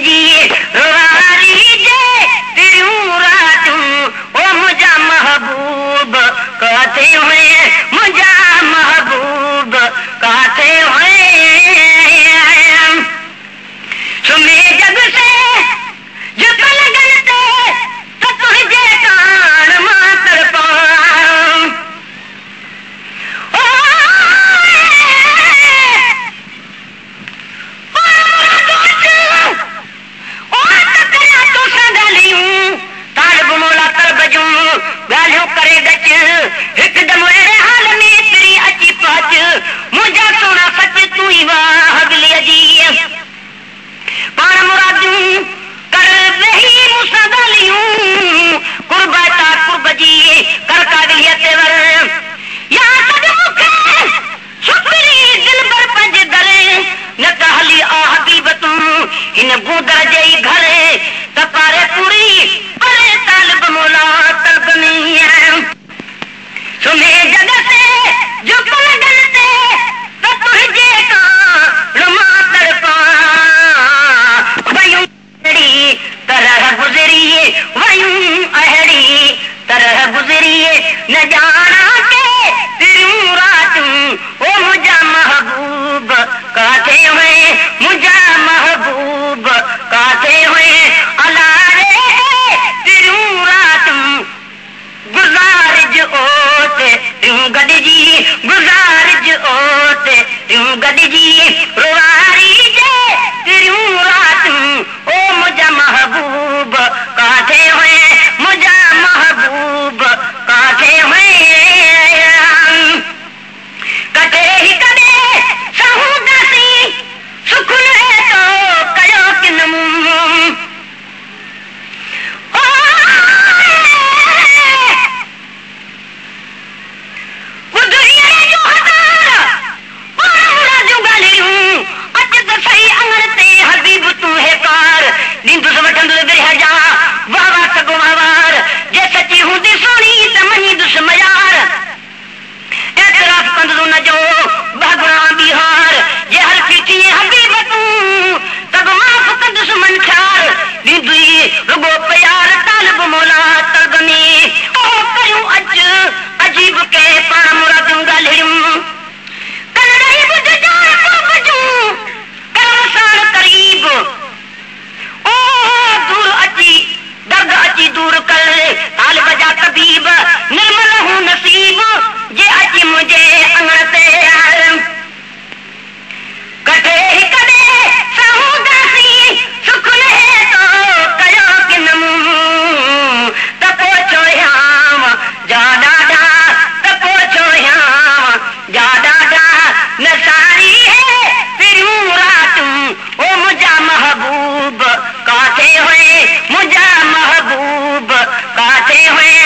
जी रुवारी जे तिरियूं रातूं ओ मुंहिंजा महबूब काथे हुए मुंहिंजा महबूब काथे हुए सुमे जग से जब लगन ते तो तुझे कान मां तड़पा गालियों करे गच हिकदम अहिड़े हाल में तेरी अची पहुच मुंहिंजा सोना सच तूं ई वाह अगली जी पाण मुरादियूं कर वेही मूंसां ॻाल्हियूं कुर्बाता कुर्ब जी कर कागलियत ते वर या सद मूंखे शुक्री दिल पर पंज दर न त हली आ हबीब तूं हिन बूदर जे घर त पारे पूरी अरे तालिब मौला तलब नहीं है सुने जग से जो लगन ते तो तुझे कान मां तड़पा वयूं अहिड़ी तरह गुज़री वयूं अहिड़ी तरह गुज़री न जाना के तिरियूं रातूं ओ मुंहिंजा महबूब काथे हुए मुंहिंजा महबूब काथे हुए अला गुज़ारिज ओते यूं गॾिजी गुज़ारिज ओते यूं गॾिजी रुवारी जे तिरियूं रातूं ओ मुंहिंजा महबूब काथे हुए मुंहिंजा महबूब काथे हुए कटे ही कॾे सहूदासी सुख तो कयो किन अजीब के पाण मुरादियूं ॻाल्हियूं कन रही ॿुध जान बजूं करम साण करीब ओ दूर अची दर्द अची दूर कर तालिब जा तबीब निर्मल हूं नसीब जे अची मुंहिंजे अङण ते कटे कॾे सहूदासी सुख लहे तो कयो किन त पोइ छोयाम जा ॾाढा त पोइ छोयाम जा ॾाढा न सारी है तिरियूं रातूं ओ मुंहिंजा महबूब काथे हुए मुंहिंजा महबूब काथे हुए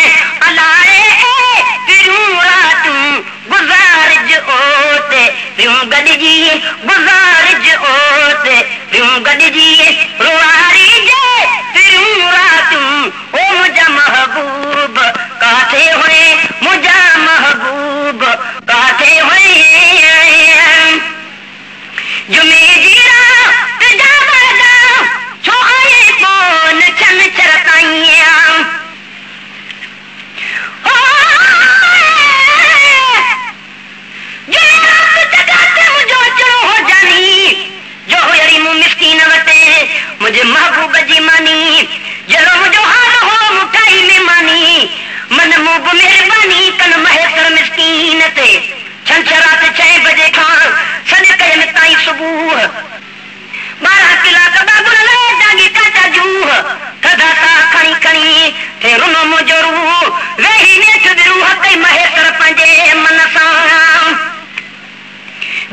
अलाए तिरियूं रातूं गुज़ारिज ओते यूं गॾिजी गुज़ारिज ओते यूं गॾिजी रुवारी जे तिरियूं रातूं ओ मुंहिंजा महबूब काथे हुए मुंहिंजा महबूब काथे हुए जुमे जी रात जा वरदा छो आए कोन छन चरताईं ओ जुमे रात जगाते मुंहिंजो अचणो हो जानी जो हुयरी मूं मिस्कीन वटे मुंहिंजे महबूब जी मानी जहिड़ो मुंहिंजो हाल हो मुठाई में मानी मन मूं बि महिरबानी कन महेसर मिस्कीन ते छंछर रात 6 बजे खां सॼे कयनि ताईं सुबुह 12 कलाक बाबुल लाइ जागी काचा जूह कदा ता खणी खणी थे रुनो मुंहिंजो रूह वेही नेठ रूह कई महेसर पंहिंजे मन सां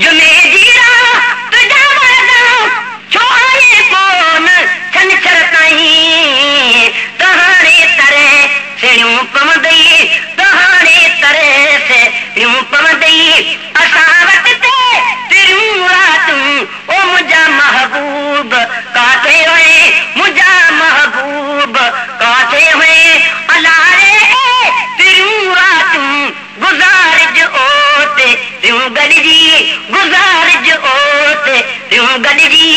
जुमे जी रात जा वरदा छो आए कोन छंछर ताईं तहाणे तरे सेणियूं पवंदई तहाणे तरे सेणियूं पवंदई असां वटि ते तिरियूं रातूं ओ मुंहिंजा महबूब काथे हुए मुंहिंजा महबूब काथे हुए अलाए तिरियूं रातूं गुज़ारिज ओते यूं गॾिजी गुज़ारिज ओते यूं गॾिजी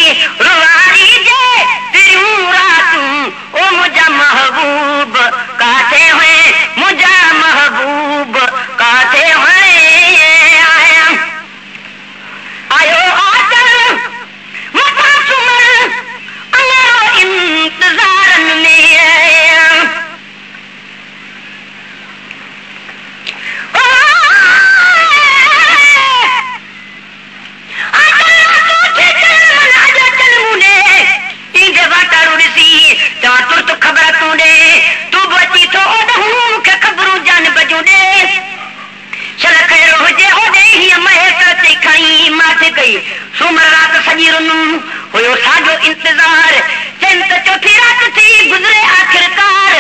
रुवारी जे फिरूं रातूं ओ मुझा महबूब काथे हुए मुझा महबूब काथे हुए आयो आदर मथा सुमर अंगरो इंतजारन में तुर्त खबर तू दे तू बची तो ओडहूं के खबरू जान बजू दे चल खैर हो जे ओडे ही महस ते खई माथे गई सुमर रात सजी रुनु होयो साजो इंतजार चंत चौथी रात थी गुजरे आखिरकार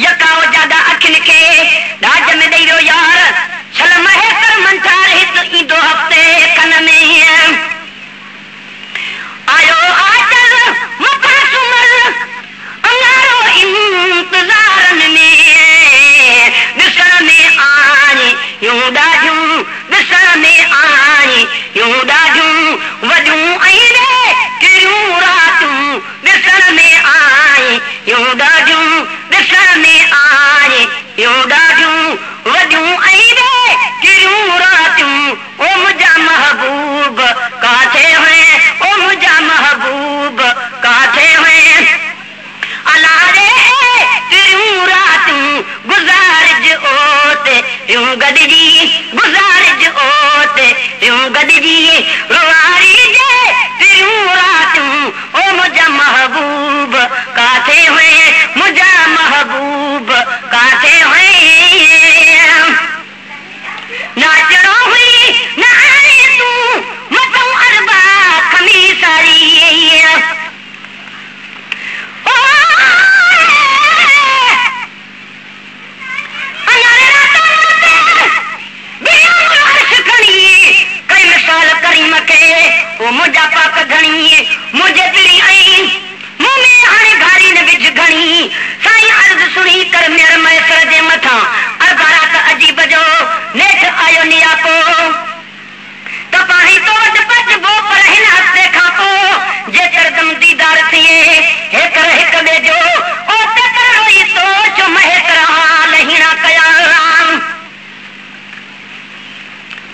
यकाओ जादा अखिन के दाज में दई रो यार चल महस मंठार हित ई 2 हफ्ते कन में आयो आजल मथा सुमर अंगारो इंतजारन में दिसण में आनी यूं ॾाढियूं दिसण में आनी यूं ॾाढियूं वॾियूं ऐं रे किरियूं रातूं दिसण में आई यूं ॾाढियूं दिसण में आई यूं ॾाढियूं वॾियूं ऐं रे किरियूं रातूं ओ मुंहिंजा महबूब काथे हुए ओ मुंहिंजा महबूब काथे हुए अलारे तिरियूं रातूं गुज़ारिज ओते यूं गॾिजी गुज़ारिज ओते यूं गॾिजी रुवारी जे तिरियूं रातूं ओ मुंहिंजा महबूब काथे हुए मुंहिंजा महबूब काथे हुए नाचणो हुई न आए तूं मथूं अरबा खमीसारी कई मिसाल करीम के वो मुझा पाक घणी मुझे दिली आई मुंह में हाणे घारी न विझ घणी साईं अर्ज सुणी कर मेर मैसर जे मथां अर्धा रात अजीब जो नेठ आयो नियापो त पाणी तो वटि बचबो पर हिन हफ़्ते खां पोइ जेकर दम दीदार थिए हेकर हिक ॿिए जो ओ तेकर रोई सोच महकर हाल हीणा कया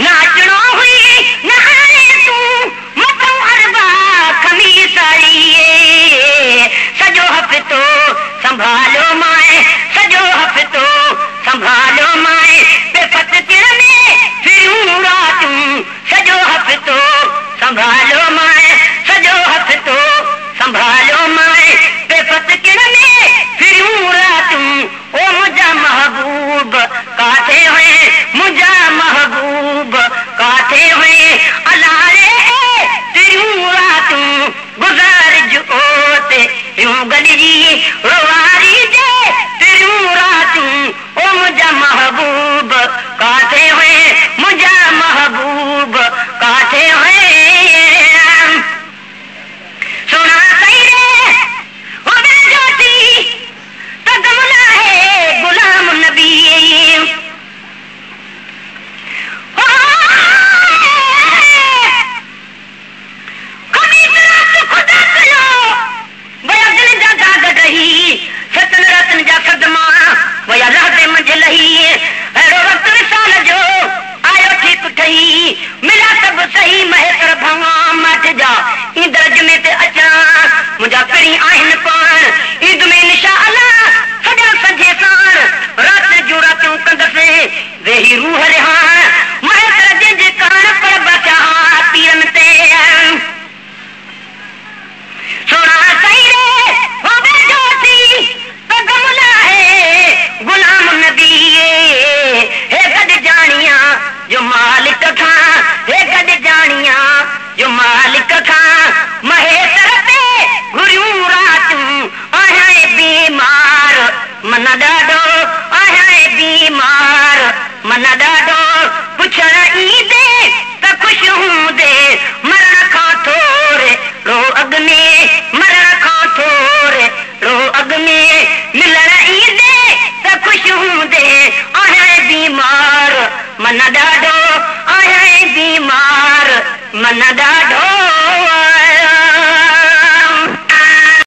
नाचणो हुई न हाणे तूं मथूं अरबा खमीसारी सॼो हफ़्तो संभालो माए सॼो हफ़्तो संभालो माए बेपत तिर में फिरूं रातूं सॼो हफ़्तो संभालो माए सॼो हफ़्तो संभालो माए बेपत तिर में फिरूं रातूं ओ मुंहिंजा महबूब काथे हुए मुंहिंजा महबूब काथे हुए अलारे तिरियूं रातूं गुज़ारिज ओते यूं गॾिजी रुवारी जे तिरियूं रातूं ओ मुंहिंजा महबूब काथे हुए मुंहिंजा महबूब काथे हुए सुना सही रे होवे ज्योति त गमला है गुलाम नबी सतन रतन जा सदमा वया रहते मंझ लही अहिड़ो वक़्त विसाल जो आयो ठीक ठही मिला सभु सही महतर भवा मठ जा ईंदर जुमे ते अचां मुंहिंजा पिणी आहिनि पाण ईद में निशा अला सॼण सजे साण रात जूं रातियूं कंदसि वेही रूह रिहाण महतर जंहिंजे कान पर बचा तीरन ते सोना सही रे होवे ज्योति तो गमला है गुलाम नबी हे गड जानिया जो मालिक था हे गड जानिया जो मालिक था महेतर ते घुरियूं रातूं आहियां बीमार मन ॾाढो आहियां बीमार मन ॾाढो पुछण ईंदे त ख़ुशि हूंदे मरण खां थोरे रो अग्नि मरण खां थोरे रो अग्नि मिलण ईंदे त ख़ुशि हूंदे आहियां बीमार मन ॾाढो